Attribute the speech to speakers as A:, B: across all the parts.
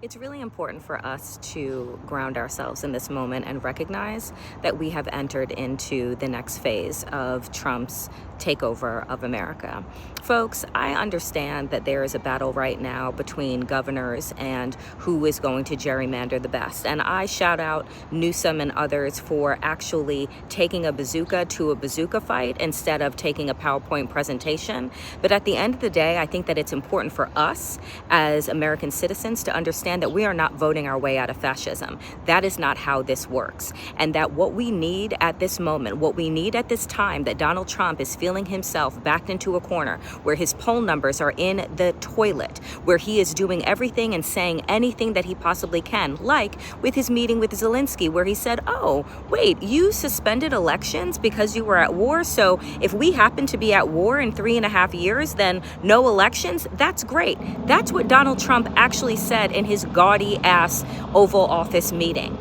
A: It's really important for us to ground ourselves in this moment and recognize that we have entered into the next phase of Trump's takeover of America. Folks, I understand that there is a battle right now between governors and who is going to gerrymander the best. And I shout out Newsom and others for actually taking a bazooka to a bazooka fight instead of taking a PowerPoint presentation. But at the end of the day, I think that it's important for us as American citizens to understand that we are not voting our way out of fascism. That is not how this works. And that what we need at this moment, what we need at this time, that Donald Trump is feeling himself backed into a corner where his poll numbers are in the toilet, where he is doing everything and saying anything that he possibly can, like with his meeting with Zelensky, where he said, oh, wait, you suspended elections because you were at war. So if we happen to be at war in 3.5 years, then no elections. That's great. That's what Donald Trump actually said in his gaudy ass Oval Office meeting.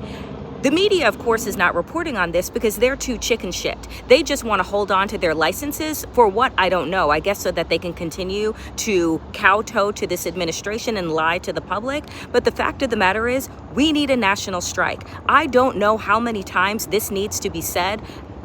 A: The media, of course, is not reporting on this because they're too chicken shit. They just want to hold on to their licenses for what? I don't know. I guess so that they can continue to kowtow to this administration and lie to the public. But the fact of the matter is, we need a national strike. I don't know how many times this needs to be said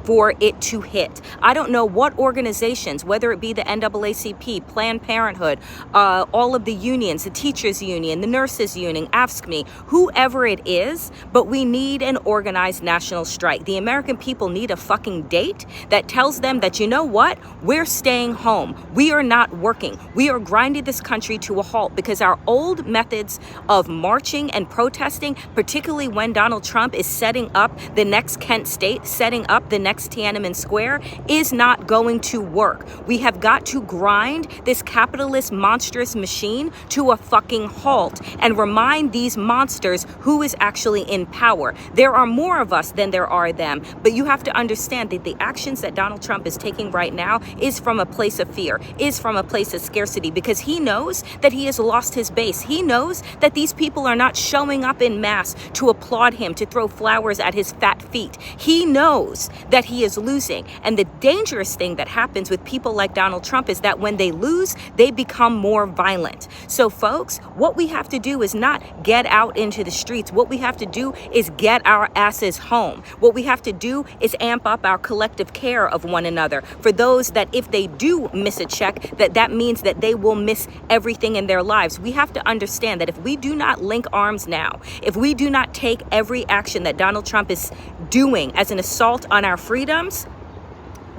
A: for it to hit. I don't know what organizations, whether it be the NAACP, Planned Parenthood, all of the unions, the teachers union, the nurses union, AFSCME, whoever it is, but we need an organized national strike. The American people need a fucking date that tells them that, you know what, we're staying home. We are not working. We are grinding this country to a halt because our old methods of marching and protesting, particularly when Donald Trump is setting up the next Kent State, setting up the next Tiananmen Square, is not going to work. We have got to grind this capitalist monstrous machine to a fucking halt and remind these monsters who is actually in power. There are more of us than there are them, but you have to understand that the actions that Donald Trump is taking right now is from a place of fear, is from a place of scarcity, because he knows that he has lost his base. He knows that these people are not showing up in mass to applaud him, to throw flowers at his fat feet. He knows that he is losing. And the dangerous thing that happens with people like Donald Trump is that when they lose, they become more violent. So folks, what we have to do is not get out into the streets. What we have to do is get our asses home. What we have to do is amp up our collective care of one another. For those that if they do miss a check, that means that they will miss everything in their lives. We have to understand that if we do not link arms now, if we do not take every action that Donald Trump is doing as an assault on our freedoms,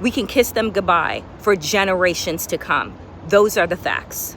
A: we can kiss them goodbye for generations to come. Those are the facts.